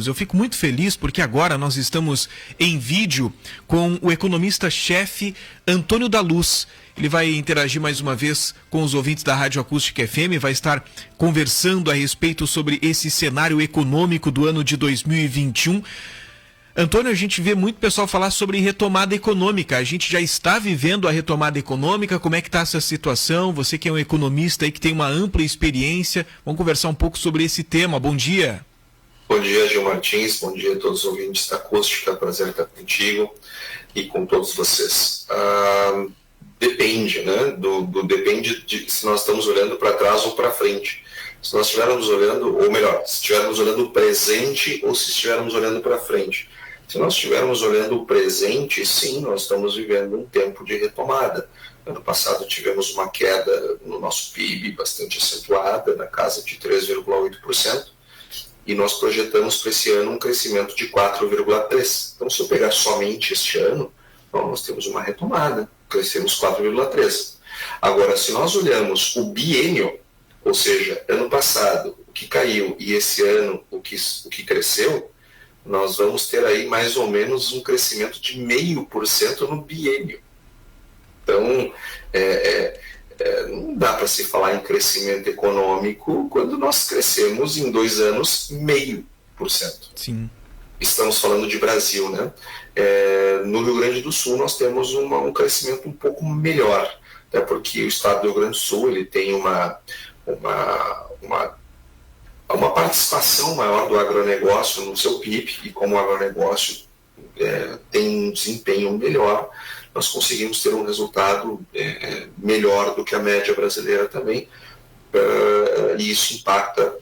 Eu fico muito feliz porque agora nós estamos em vídeo com o economista-chefe Antônio da Luz. Ele vai interagir mais uma vez com os ouvintes da Rádio Acústica FM, vai estar conversando a respeito sobre esse cenário econômico do ano de 2021. Antônio, a gente vê muito pessoal falar sobre retomada econômica. A gente já está vivendo a retomada econômica. Como é que está essa situação? Você que é um economista aí que tem uma ampla experiência, vamos conversar um pouco sobre esse tema. Bom dia. Bom dia, Gil Martins. Bom dia a todos os ouvintes da Acústica. Prazer estar contigo e com todos vocês. Depende, né? Depende de se nós estamos olhando para trás ou para frente. Se nós estivermos olhando, ou melhor, se estivermos olhando o presente ou se estivermos olhando para frente. Se nós estivermos olhando o presente, sim, nós estamos vivendo um tempo de retomada. Ano passado tivemos uma queda no nosso PIB bastante acentuada, na casa de 3,8%. E nós projetamos para esse ano um crescimento de 4,3%. Então, se eu pegar somente este ano, nós temos uma retomada, crescemos 4,3%. Agora, se nós olhamos o biênio, ou seja, ano passado o que caiu e esse ano o que cresceu, nós vamos ter aí mais ou menos um crescimento de 0,5% no biênio. Então, não dá para se falar em crescimento econômico quando nós crescemos em 2 anos 0,5%. Sim. Estamos falando de Brasil, né? No Rio Grande do Sul nós temos um crescimento um pouco melhor, até porque o estado do Rio Grande do Sul ele tem uma participação maior do agronegócio no seu PIB, e como o agronegócio tem um desempenho melhor, nós conseguimos ter um resultado melhor do que a média brasileira também, e isso impacta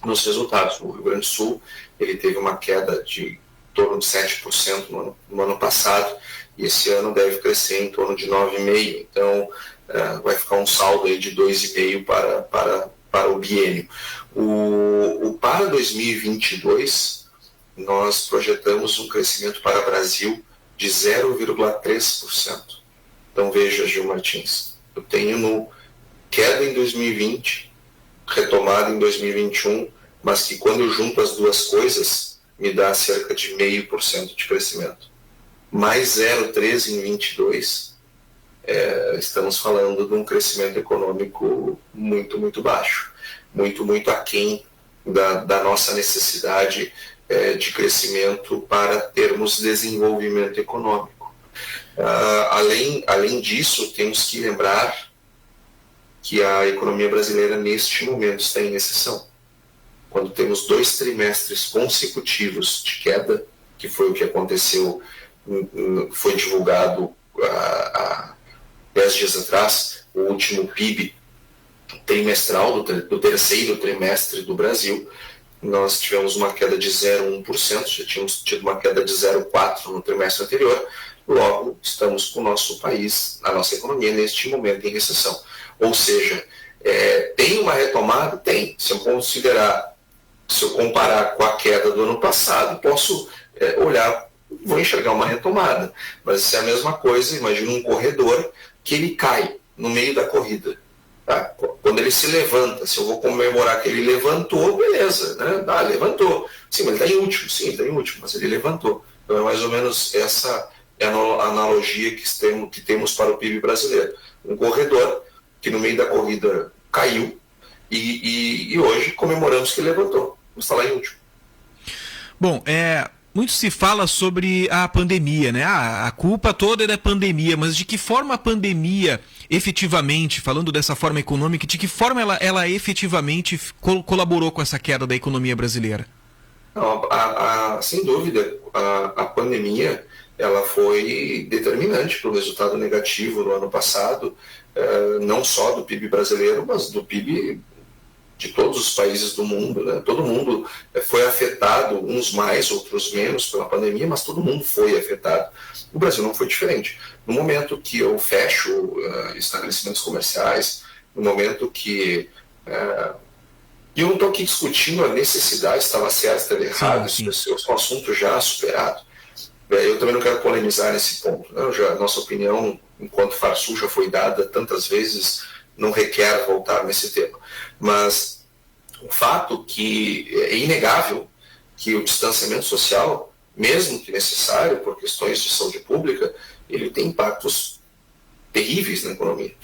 nos resultados. No Rio Grande do Sul, ele teve uma queda de em torno de 7% no ano passado, e esse ano deve crescer em torno de 9,5%. Então, vai ficar um saldo aí de 2,5% para o biênio. Para 2022, nós projetamos um crescimento para o Brasil de 0,3%. Então veja, Gil Martins, eu tenho queda em 2020, retomada em 2021, mas que quando eu junto as duas coisas, me dá cerca de 0,5% de crescimento. Mais 0,3% em 2022, estamos falando de um crescimento econômico muito, muito baixo, muito, muito aquém da nossa necessidade de crescimento para termos desenvolvimento econômico. Além disso, temos que lembrar que a economia brasileira neste momento está em recessão. Quando temos 2 trimestres consecutivos de queda, que foi o que aconteceu, foi divulgado há 10 dias atrás, o último PIB trimestral do terceiro trimestre do Brasil, nós tivemos uma queda de 0,1%, já tínhamos tido uma queda de 0,4% no trimestre anterior, logo estamos com o nosso país, a nossa economia, neste momento em recessão. Ou seja, tem uma retomada? Tem. Se eu comparar com a queda do ano passado, posso vou enxergar uma retomada. Mas se é a mesma coisa, imagina um corredor que ele cai no meio da corrida. Tá? Quando ele se levanta, se eu vou comemorar que ele levantou, beleza, né? Levantou. Sim, mas ele está em último, mas ele levantou. Então é mais ou menos essa a analogia que temos para o PIB brasileiro. Um corredor que no meio da corrida caiu e hoje comemoramos que levantou. Vamos falar em último. Bom, muito se fala sobre a pandemia, né? A culpa toda é da pandemia, mas de que forma a pandemia efetivamente, falando dessa forma econômica, de que forma ela efetivamente colaborou com essa queda da economia brasileira? Não, sem dúvida, a pandemia ela foi determinante para o resultado negativo no ano passado, não só do PIB brasileiro, mas do PIB de todos os países do mundo, né? Todo mundo foi afetado, uns mais, outros menos, pela pandemia, mas todo mundo foi afetado. O Brasil não foi diferente. No momento que eu fecho estabelecimentos comerciais, no momento que... E eu não estou aqui discutindo a necessidade, estava certo, estava errado, isso é um assunto já superado. Eu também não quero polemizar nesse ponto. Né? Nossa opinião, enquanto Farsul, já foi dada tantas vezes, não requer voltar nesse tema. Mas o fato que é inegável que o distanciamento social, mesmo que necessário por questões de saúde pública, ele tem impactos terríveis na economia.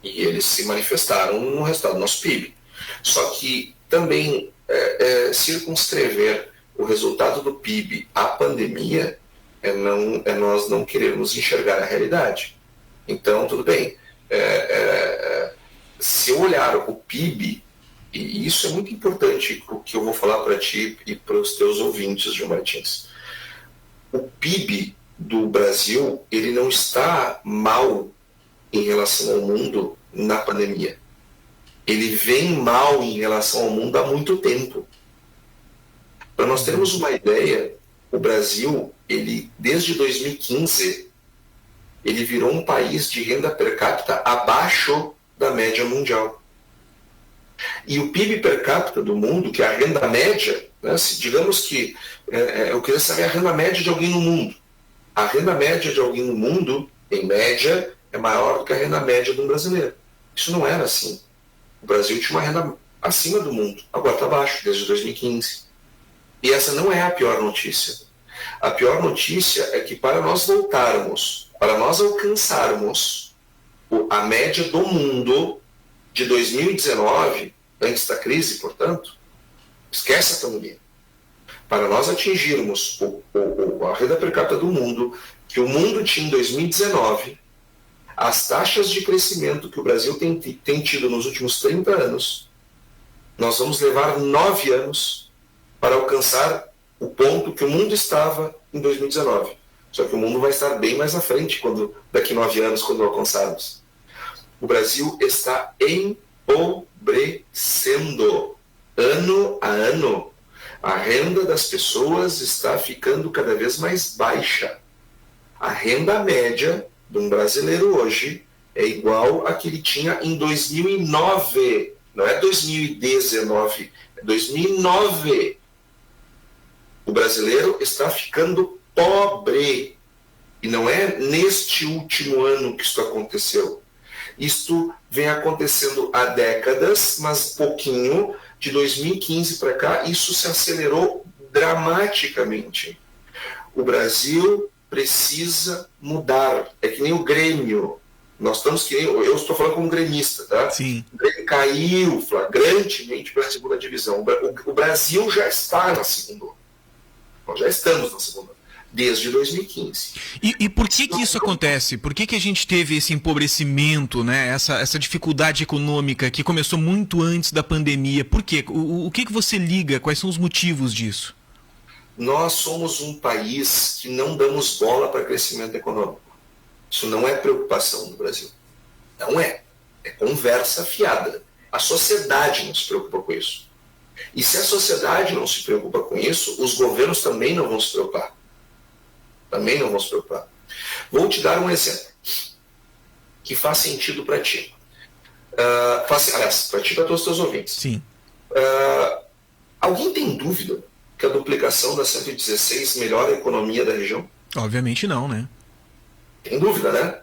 E eles se manifestaram no resultado do nosso PIB. Só que também circunscrever o resultado do PIB à pandemia é nós não querermos enxergar a realidade. Então, tudo bem. Se eu olhar o PIB, e isso é muito importante, o que eu vou falar para ti e para os teus ouvintes, Gil Martins. O PIB do Brasil, ele não está mal em relação ao mundo na pandemia. Ele vem mal em relação ao mundo há muito tempo. Para nós termos uma ideia, o Brasil, ele desde 2015, ele virou um país de renda per capita abaixo da média mundial. E o PIB per capita do mundo, que é a renda média, né, digamos que eu queria saber a renda média de alguém no mundo. A renda média de alguém no mundo, em média, é maior do que a renda média de um brasileiro. Isso não era assim. O Brasil tinha uma renda acima do mundo, agora está abaixo, desde 2015. E essa não é a pior notícia. A pior notícia é que para nós voltarmos, para nós alcançarmos a média do mundo de 2019, antes da crise, portanto, esquece a pandemia. Para nós atingirmos a renda per capita do mundo, que o mundo tinha em 2019, as taxas de crescimento que o Brasil tem tido nos últimos 30 anos, nós vamos levar 9 anos para alcançar o ponto que o mundo estava em 2019. Só que o mundo vai estar bem mais à frente daqui 9 anos, quando alcançarmos. O Brasil está empobrecendo ano a ano. A renda das pessoas está ficando cada vez mais baixa. A renda média de um brasileiro hoje é igual a que ele tinha em 2009. Não é 2019, é 2009. O brasileiro está ficando pobre. E não é neste último ano que isso aconteceu. Isto vem acontecendo há décadas, mas pouquinho, de 2015 para cá, isso se acelerou dramaticamente. O Brasil precisa mudar. É que nem o Grêmio. Eu estou falando como gremista, tá? Sim. O Grêmio caiu flagrantemente para a segunda divisão. O Brasil já está na segunda. Nós já estamos na segunda, desde 2015. E por que isso acontece? Por que a gente teve esse empobrecimento, né? essa dificuldade econômica que começou muito antes da pandemia? Por quê? O que você liga? Quais são os motivos disso? Nós somos um país que não damos bola para crescimento econômico. Isso não é preocupação do Brasil. Não é. É conversa fiada. A sociedade não se preocupa com isso. E se a sociedade não se preocupa com isso, os governos também não vão se preocupar. Também não vão se preocupar. Vou te dar um exemplo que faz sentido para ti. Aliás, para ti e para todos os teus ouvintes. Sim. Alguém tem dúvida que a duplicação da 116 melhora a economia da região? Obviamente não, né? Tem dúvida, né?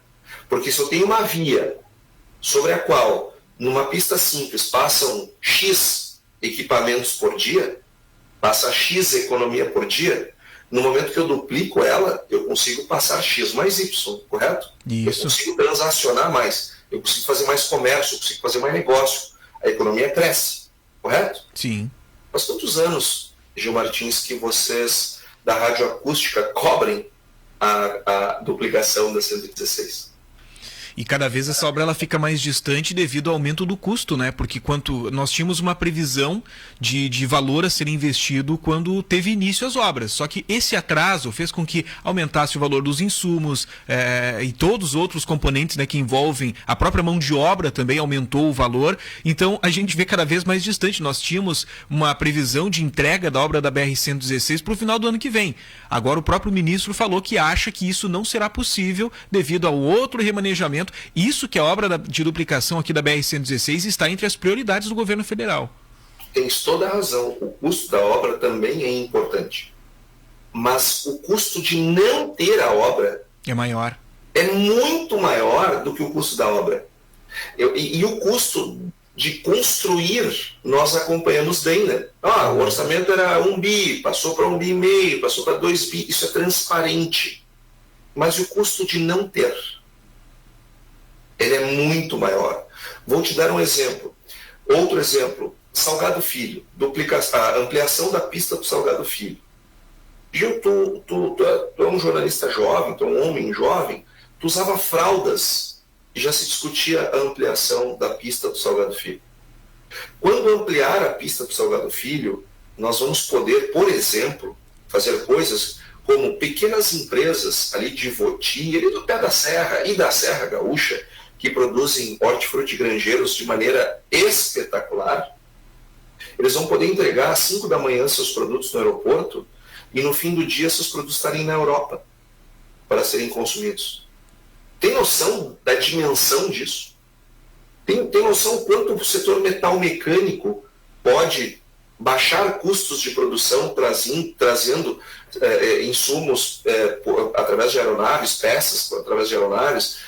Porque se eu tenho uma via sobre a qual, numa pista simples, passam X equipamentos por dia, passa X economia por dia, no momento que eu duplico ela, eu consigo passar X mais Y, correto? Isso. Eu consigo transacionar mais, eu consigo fazer mais comércio, eu consigo fazer mais negócio, a economia cresce, correto? Sim. Faz quantos anos, Gil Martins, que vocês da Rádio Acústica cobrem a duplicação da 116? E cada vez essa obra ela fica mais distante devido ao aumento do custo, né? Porque nós tínhamos uma previsão de valor a ser investido quando teve início as obras. Só que esse atraso fez com que aumentasse o valor dos insumos e todos os outros componentes, né, que envolvem a própria mão de obra também aumentou o valor. Então a gente vê cada vez mais distante. Nós tínhamos uma previsão de entrega da obra da BR-116 para o final do ano que vem. Agora o próprio ministro falou que acha que isso não será possível devido ao outro remanejamento. Isso que a obra de duplicação aqui da BR-116 está entre as prioridades do governo federal. Tens toda a razão. O custo da obra também é importante. Mas o custo de não ter a obra é maior. É muito maior do que o custo da obra. E o custo de construir, nós acompanhamos bem, né? O orçamento era 1 bi, passou para 1,5 bi, passou para 2 bi, isso é transparente. Mas o custo de não ter, ele é muito maior. Vou te dar um exemplo. Outro exemplo, Salgado Filho, a ampliação da pista do Salgado Filho. Gil, tu é um jornalista jovem, tu é um homem jovem, tu usava fraldas e já se discutia a ampliação da pista do Salgado Filho. Quando ampliar a pista do Salgado Filho, nós vamos poder, por exemplo, fazer coisas como pequenas empresas ali de Voti, ali do pé da Serra e da Serra Gaúcha, que produzem hortifrutigranjeiros de maneira espetacular. Eles vão poder entregar às 5 da manhã seus produtos no aeroporto e no fim do dia seus produtos estarem na Europa para serem consumidos. Tem noção da dimensão disso? Tem noção quanto o setor metal mecânico pode baixar custos de produção trazendo insumos através de aeronaves, peças através de aeronaves,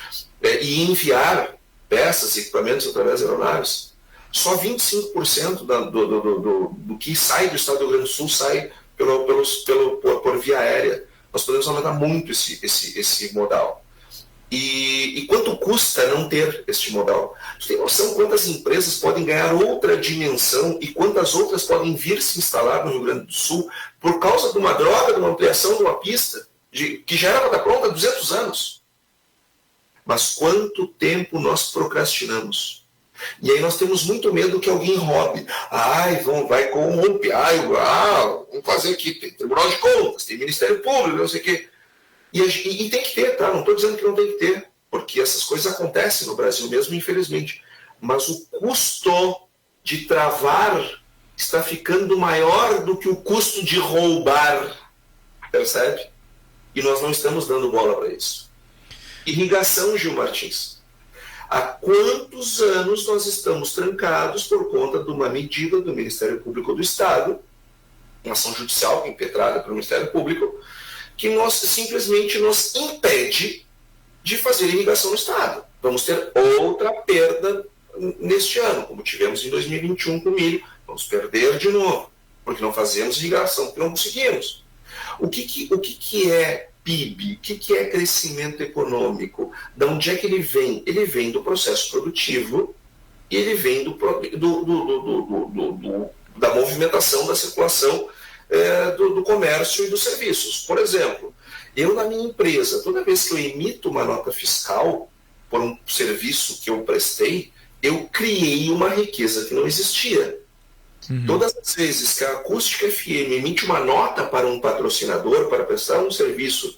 e enviar peças e equipamentos através de aeronaves? Só 25% do que sai do estado do Rio Grande do Sul sai por via aérea. Nós podemos aumentar muito esse modal. E quanto custa não ter este modal? Você tem noção quantas empresas podem ganhar outra dimensão e quantas outras podem vir se instalar no Rio Grande do Sul por causa de uma droga, de uma ampliação de uma pista que já era para estar pronta há 200 anos? Mas quanto tempo nós procrastinamos? E aí nós temos muito medo que alguém roube. Vai corromper. Vamos fazer aqui. Tem Tribunal de Contas, tem Ministério Público, não sei o quê. E tem que ter, tá? Não estou dizendo que não tem que ter, porque essas coisas acontecem no Brasil mesmo, infelizmente. Mas o custo de travar está ficando maior do que o custo de roubar, percebe? E nós não estamos dando bola para isso. Irrigação, Gil Martins. Há quantos anos nós estamos trancados por conta de uma medida do Ministério Público do Estado, uma ação judicial impetrada pelo Ministério Público, que simplesmente nos impede de fazer irrigação no Estado. Vamos ter outra perda neste ano, como tivemos em 2021 com o milho. Vamos perder de novo, porque não fazemos irrigação, porque não conseguimos. O que é PIB? O que é crescimento econômico? De onde é que ele vem? Ele vem do processo produtivo e ele vem da movimentação, da circulação do comércio e dos serviços. Por exemplo, eu na minha empresa, toda vez que eu emito uma nota fiscal por um serviço que eu prestei, eu criei uma riqueza que não existia. Todas as vezes que a Acústica FM emite uma nota para um patrocinador, para prestar um serviço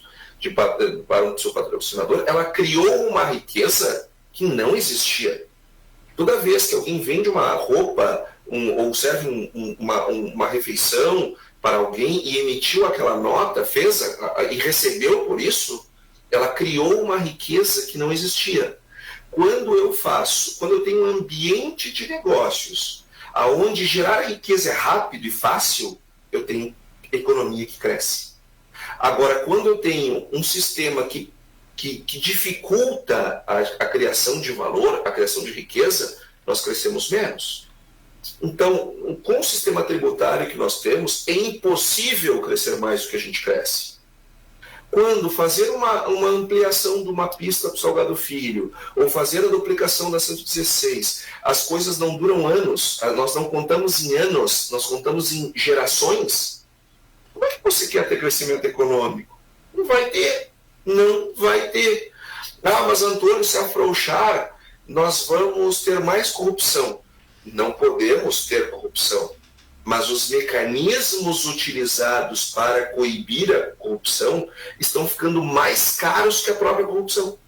para o seu patrocinador, ela criou uma riqueza que não existia. Toda vez que alguém vende uma roupa ou serve uma refeição para alguém e emitiu aquela nota, e recebeu por isso, ela criou uma riqueza que não existia. Quando eu tenho um ambiente de negócios aonde gerar riqueza é rápido e fácil, eu tenho economia que cresce. Agora, quando eu tenho um sistema que dificulta a criação de valor, a criação de riqueza, nós crescemos menos. Então, com o sistema tributário que nós temos, é impossível crescer mais do que a gente cresce. Quando fazer uma ampliação de uma pista para o Salgado Filho, ou fazer a duplicação da 116, as coisas não duram anos, nós não contamos em anos, nós contamos em gerações. Como é que você quer ter crescimento econômico? Não vai ter. Não vai ter. Mas Antônio, se afrouxar, nós vamos ter mais corrupção. Não podemos ter corrupção. Mas os mecanismos utilizados para coibir a corrupção estão ficando mais caros que a própria corrupção.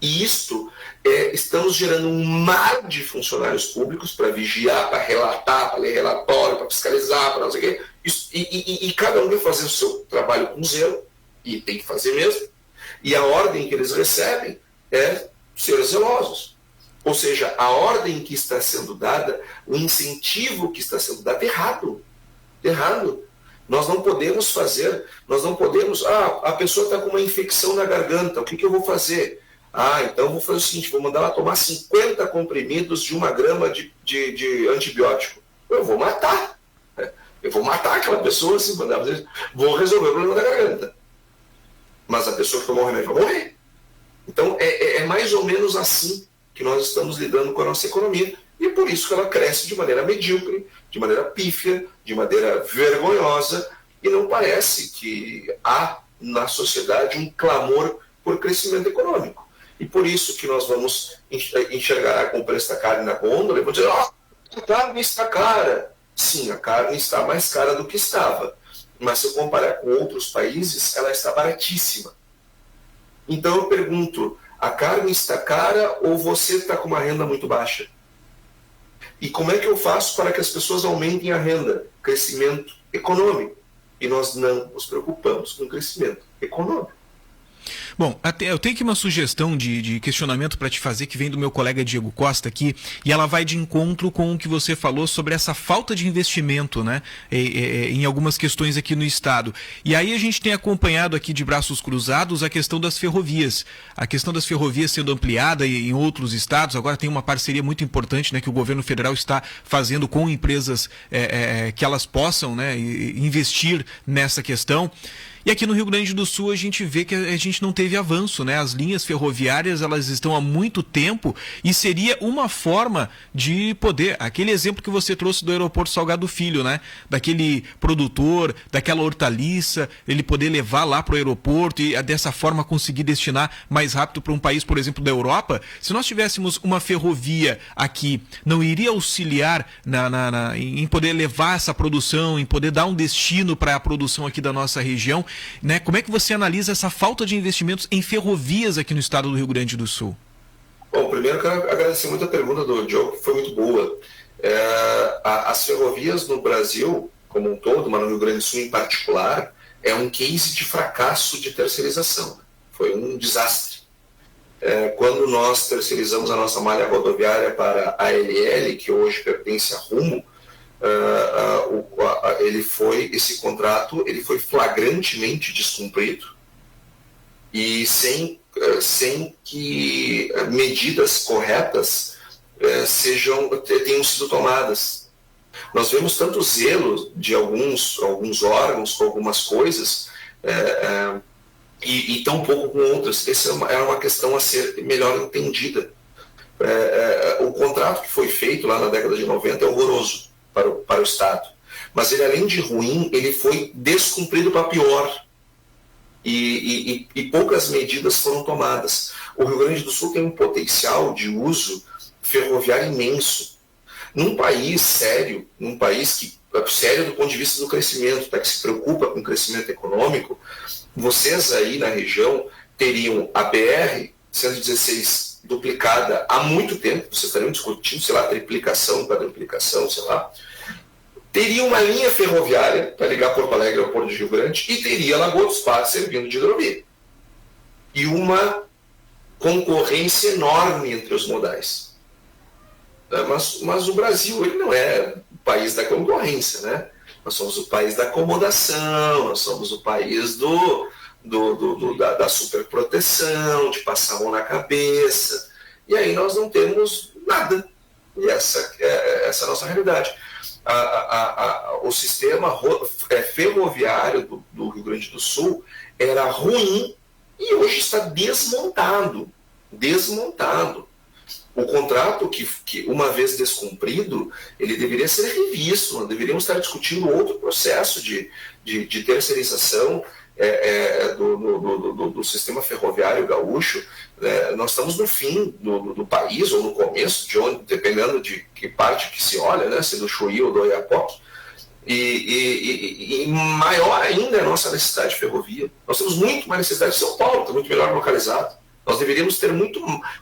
E estamos gerando um mar de funcionários públicos para vigiar, para relatar, para ler relatório, para fiscalizar, para não sei o quê. E cada um vai fazer o seu trabalho com zelo, e tem que fazer mesmo. E a ordem que eles recebem é ser zelosos. Ou seja, a ordem que está sendo dada, o incentivo que está sendo dado, é errado. Errado. Nós não podemos, a pessoa está com uma infecção na garganta, o que eu vou fazer? Então vou fazer o seguinte, vou mandar ela tomar 50 comprimidos de 1 grama de antibiótico. Eu vou matar. Eu vou matar aquela pessoa, assim, vou resolver o problema da garganta. Mas a pessoa que tomou o remédio vai morrer. Então é mais ou menos assim que nós estamos lidando com a nossa economia. E por isso que ela cresce de maneira medíocre, de maneira pífia, de maneira vergonhosa, e não parece que há na sociedade um clamor por crescimento econômico. E por isso que nós vamos enxergar com o preço da carne na gôndola e vamos dizer, a carne está cara. Sim, a carne está mais cara do que estava. Mas se eu comparar com outros países, ela está baratíssima. Então eu pergunto, a carne está cara ou você está com uma renda muito baixa? E como é que eu faço para que as pessoas aumentem a renda? Crescimento econômico. E nós não nos preocupamos com o crescimento econômico. Bom, eu tenho aqui uma sugestão de questionamento para te fazer que vem do meu colega Diego Costa aqui, e ela vai de encontro com o que você falou sobre essa falta de investimento, né, em algumas questões aqui no estado. E aí a gente tem acompanhado aqui de braços cruzados a questão das ferrovias. A questão das ferrovias sendo ampliada em outros estados, agora tem uma parceria muito importante, né, que o governo federal está fazendo com empresas que elas possam, né, investir nessa questão. E aqui no Rio Grande do Sul a gente vê que a gente não teve avanço, né? As linhas ferroviárias, elas estão há muito tempo e seria uma forma de poder, aquele exemplo que você trouxe do aeroporto Salgado Filho, né? Daquele produtor, daquela hortaliça, ele poder levar lá para o aeroporto e dessa forma conseguir destinar mais rápido para um país, por exemplo, da Europa. Se nós tivéssemos uma ferrovia aqui, não iria auxiliar em poder levar essa produção, em poder dar um destino para a produção aqui da nossa região? Né? Como é que você analisa essa falta de investimentos em ferrovias aqui no estado do Rio Grande do Sul? Bom, primeiro eu quero agradecer muito a pergunta do Diogo, que foi muito boa. As ferrovias no Brasil, como um todo, mas no Rio Grande do Sul em particular, é um case de fracasso de terceirização. Foi um desastre. Quando nós terceirizamos a nossa malha rodoviária para a ALL, que hoje pertence à Rumo, esse contrato ele foi flagrantemente descumprido e sem que medidas corretas tenham sido tomadas. Nós vemos tanto zelo de alguns órgãos com algumas coisas e tão pouco com outras. Essa é uma questão a ser melhor entendida. O contrato que foi feito lá na década de 90 é horroroso para o Estado. Mas ele, além de ruim, ele foi descumprido para pior. E poucas medidas foram tomadas. O Rio Grande do Sul tem um potencial de uso ferroviário imenso. Num país sério, sério do ponto de vista do crescimento, que se preocupa com o crescimento econômico, vocês aí na região teriam a BR-116 duplicada há muito tempo, vocês estariam discutindo, sei lá, triplicação, quadruplicação, sei lá. Teria uma linha ferroviária para ligar Porto Alegre ao Porto de Rio Grande e teria Lagoa dos Patos servindo de hidrovia. E uma concorrência enorme entre os modais. Mas o Brasil ele não é o país da concorrência, né? Nós somos o país da acomodação, nós somos o país da superproteção, de passar a mão na cabeça. E aí nós não temos nada. E essa é a nossa realidade. O sistema ferroviário do Rio Grande do Sul era ruim e hoje está desmontado. O contrato que uma vez descumprido, ele deveria ser revisto, nós deveríamos estar discutindo outro processo de terceirização do sistema ferroviário gaúcho. Nós estamos no fim do país, ou no começo, dependendo de que parte que se olha, né, se do Chuí ou do Oiapoque, e maior ainda é a nossa necessidade de ferrovia. Nós temos muito mais necessidade de São Paulo, está muito melhor localizado. Nós deveríamos ter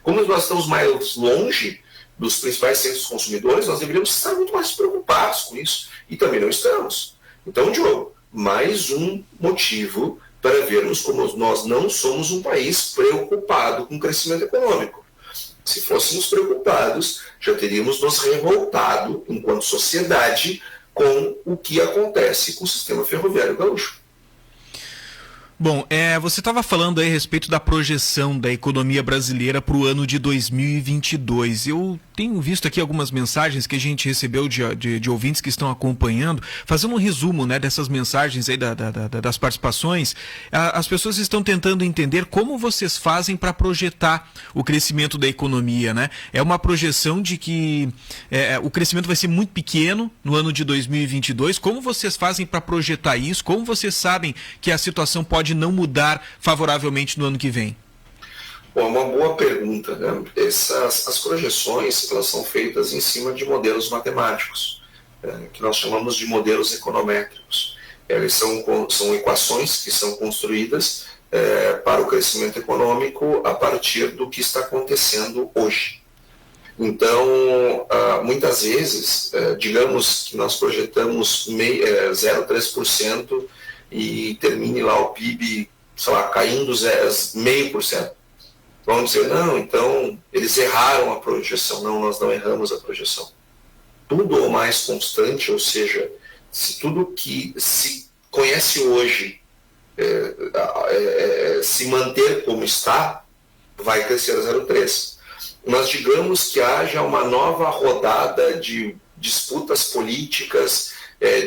como nós estamos mais longe dos principais centros consumidores, nós deveríamos estar muito mais preocupados com isso, e também não estamos. Então, Diogo, mais um motivo para vermos como nós não somos um país preocupado com o crescimento econômico. Se fôssemos preocupados, já teríamos nos revoltado, enquanto sociedade, com o que acontece com o sistema ferroviário gaúcho. Bom, você estava falando aí a respeito da projeção da economia brasileira para o ano de 2022. Eu tenho visto aqui algumas mensagens que a gente recebeu de ouvintes que estão acompanhando, fazendo um resumo, né, dessas mensagens aí das participações. As pessoas estão tentando entender como vocês fazem para projetar o crescimento da economia, né? É uma projeção de que o crescimento vai ser muito pequeno no ano de 2022. Como vocês fazem para projetar isso? Como vocês sabem que a situação pode não mudar favoravelmente no ano que vem? Bom, é uma boa pergunta, né? As projeções, elas são feitas em cima de modelos matemáticos, que nós chamamos de modelos econométricos. Eles são equações que são construídas para o crescimento econômico a partir do que está acontecendo hoje. Então, muitas vezes, digamos que nós projetamos 0,3% e termine lá o PIB, sei lá, caindo 0,5%. Vão dizer, não, então eles erraram a projeção. Não, nós não erramos a projeção. Tudo ou mais constante, ou seja, se tudo que se conhece hoje se manter como está, vai crescer a 0,3%. Mas digamos que haja uma nova rodada de disputas políticas,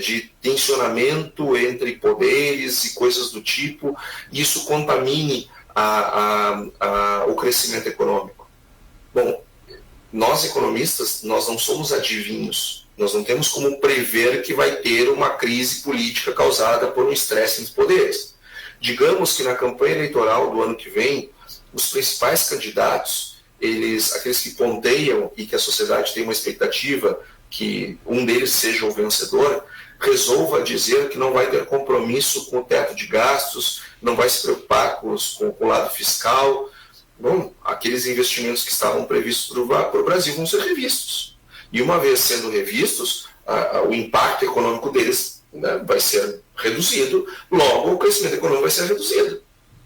de tensionamento entre poderes e coisas do tipo, e isso contamine o crescimento econômico. Bom, nós economistas, nós não somos adivinhos, nós não temos como prever que vai ter uma crise política causada por um estresse entre poderes. Digamos que na campanha eleitoral do ano que vem, os principais candidatos, aqueles que ponteiam e que a sociedade tem uma expectativa que um deles seja o vencedor, resolva dizer que não vai ter compromisso com o teto de gastos, não vai se preocupar com o lado fiscal. Bom, aqueles investimentos que estavam previstos para o Brasil vão ser revistos. E uma vez sendo revistos, o impacto econômico deles, né, vai ser reduzido, logo o crescimento econômico vai ser reduzido.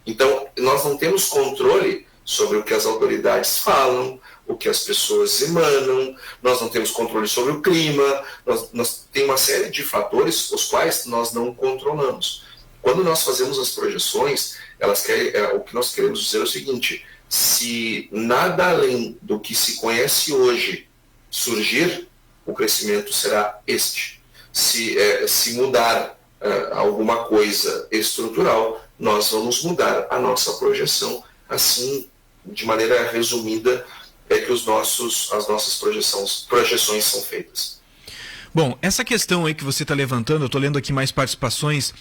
Então, nós não temos controle sobre o que as autoridades falam, o que as pessoas emanam, nós não temos controle sobre o clima, nós tem uma série de fatores os quais nós não controlamos. Quando nós fazemos as projeções, o que nós queremos dizer é o seguinte: se nada além do que se conhece hoje surgir, o crescimento será este. Se mudar alguma coisa estrutural, nós vamos mudar a nossa projeção. Assim, de maneira resumida, é que as nossas projeções são feitas. Bom, essa questão aí que você está levantando, eu estou lendo aqui mais participações,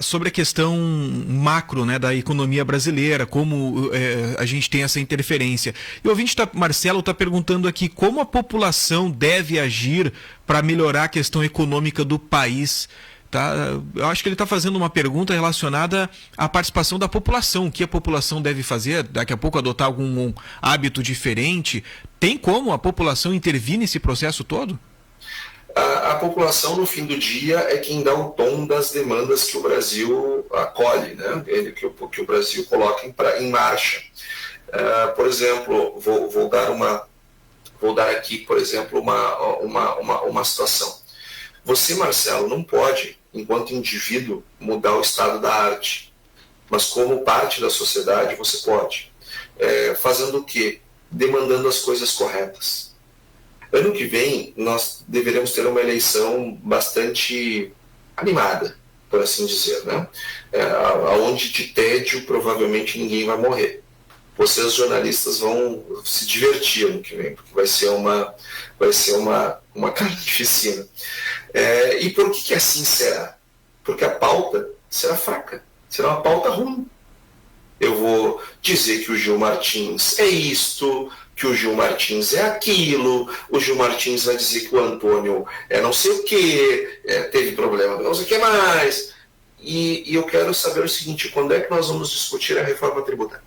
sobre a questão macro, né, da economia brasileira, como a gente tem essa interferência. E o ouvinte Marcelo está perguntando aqui como a população deve agir para melhorar a questão econômica do país. Tá? Eu acho que ele está fazendo uma pergunta relacionada à participação da população. O que a população deve fazer? Daqui a pouco adotar algum hábito diferente? Tem como a população intervir nesse processo todo? A população, no fim do dia, é quem dá o tom das demandas que o Brasil acolhe, né? Que o Brasil coloca em marcha. Por exemplo, vou dar aqui, por exemplo, uma situação. Você, Marcelo, não pode, enquanto indivíduo, mudar o estado da arte. Mas como parte da sociedade, você pode. Fazendo o quê? Demandando as coisas corretas. Ano que vem, nós deveremos ter uma eleição bastante animada, por assim dizer, né? Onde de tédio provavelmente ninguém vai morrer. Vocês, jornalistas, vão se divertir ano que vem, porque vai ser uma carnificina. E por que assim será? Porque a pauta será fraca, será uma pauta ruim. Eu vou dizer que o Gil Martins é isto, que o Gil Martins é aquilo, o Gil Martins vai dizer que o Antônio é não sei o que, teve problema, não sei o que mais. E eu quero saber o seguinte: quando é que nós vamos discutir a reforma tributária?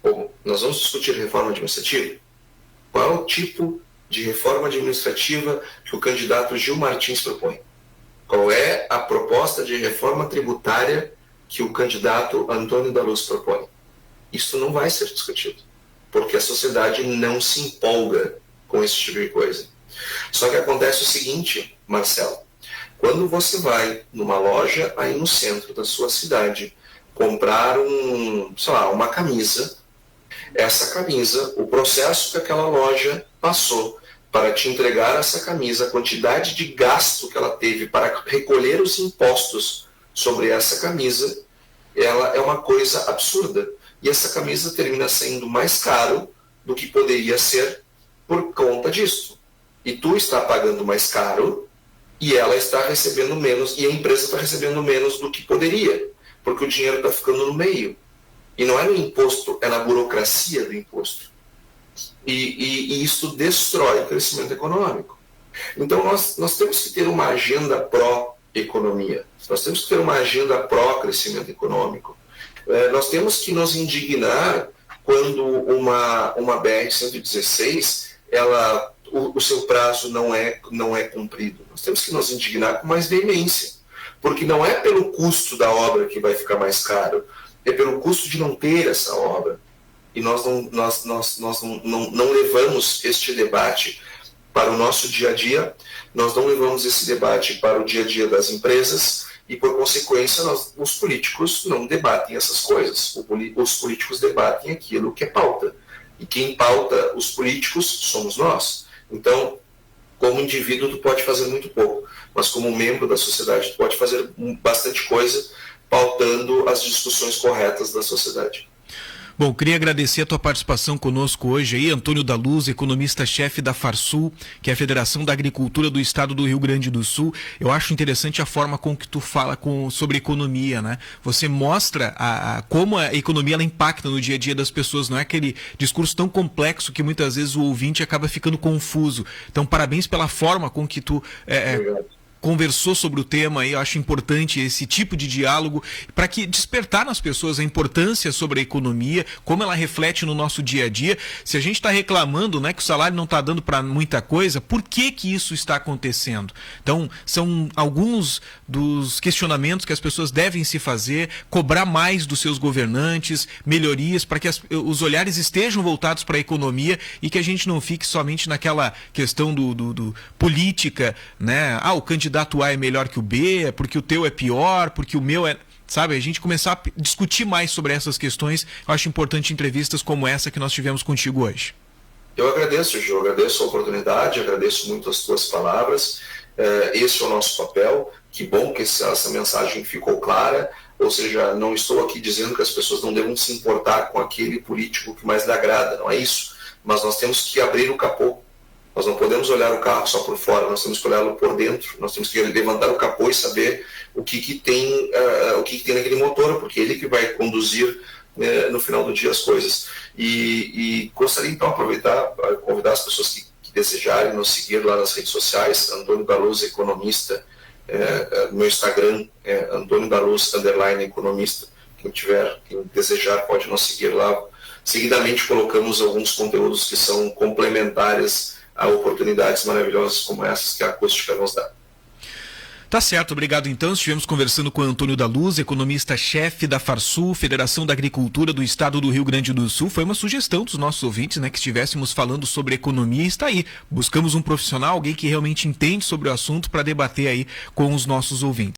Bom, nós vamos discutir reforma administrativa? Qual é o tipo de reforma administrativa que o candidato Gil Martins propõe? Qual é a proposta de reforma tributária que o candidato Antônio da Luz propõe? Isso não vai ser discutido, porque a sociedade não se empolga com esse tipo de coisa. Só que acontece o seguinte, Marcelo, Quando você vai numa loja aí no centro da sua cidade comprar uma camisa, essa camisa, o processo que aquela loja passou para te entregar essa camisa, a quantidade de gasto que ela teve para recolher os impostos sobre essa camisa, ela é uma coisa absurda. E essa camisa termina sendo mais caro do que poderia ser por conta disso. E tu está pagando mais caro e ela está recebendo menos, e a empresa está recebendo menos do que poderia, porque o dinheiro está ficando no meio. E não é no imposto, é na burocracia do imposto. E isso destrói o crescimento econômico. Então nós temos que ter uma agenda pró-economia, nós temos que ter uma agenda pró-crescimento econômico. Nós temos que nos indignar quando uma BR-116, o seu prazo não é cumprido. Nós temos que nos indignar com mais veemência, porque não é pelo custo da obra que vai ficar mais caro, é pelo custo de não ter essa obra. E nós não levamos este debate para o nosso dia a dia, nós não levamos esse debate para o dia a dia das empresas, e, por consequência, os políticos não debatem essas coisas. Os políticos debatem aquilo que é pauta. E quem pauta os políticos somos nós. Então, como indivíduo, tu pode fazer muito pouco, mas como membro da sociedade, tu pode fazer bastante coisa pautando as discussões corretas da sociedade. Bom, queria agradecer a tua participação conosco hoje aí, Antônio da Luz, economista-chefe da Farsul, que é a Federação da Agricultura do Estado do Rio Grande do Sul. Eu acho interessante a forma com que tu fala sobre economia, né? Você mostra como a economia ela impacta no dia a dia das pessoas, não é aquele discurso tão complexo que muitas vezes o ouvinte acaba ficando confuso. Então, parabéns pela forma com que tu conversou sobre o tema, e eu acho importante esse tipo de diálogo para que despertar nas pessoas a importância sobre a economia, como ela reflete no nosso dia a dia. Se a gente está reclamando, né, que o salário não está dando para muita coisa, por que isso está acontecendo? Então, são alguns dos questionamentos que as pessoas devem se fazer, cobrar mais dos seus governantes, melhorias, para que os olhares estejam voltados para a economia e que a gente não fique somente naquela questão do política, né? O candidato A é melhor que o B, porque o teu é pior, porque o meu é... Sabe, a gente começar a discutir mais sobre essas questões. Eu acho importante entrevistas como essa que nós tivemos contigo hoje. Eu agradeço, Gil, agradeço a oportunidade, agradeço muito as tuas palavras. Esse é o nosso papel. Que bom que essa mensagem ficou clara. Ou seja, não estou aqui dizendo que as pessoas não devem se importar com aquele político que mais lhe agrada, não é isso. Mas nós temos que abrir o capô. Nós não podemos olhar o carro só por fora, nós temos que olhá-lo por dentro, nós temos que levantar o capô e saber o que tem naquele motor, porque é ele que vai conduzir no final do dia as coisas. E gostaria então de aproveitar para convidar as pessoas que desejarem nos seguir lá nas redes sociais, Antônio da Luz Economista, no meu Instagram é Antônio da Luz _economista. Quem desejar pode nos seguir lá. Seguidamente colocamos alguns conteúdos que são complementares a oportunidades maravilhosas como essas que a acústica nos dá. Tá certo, obrigado então. Estivemos conversando com Antônio da Luz, economista-chefe da Farsul, Federação da Agricultura do Estado do Rio Grande do Sul. Foi uma sugestão dos nossos ouvintes, né, que estivéssemos falando sobre economia, e está aí. Buscamos um profissional, alguém que realmente entende sobre o assunto para debater aí com os nossos ouvintes.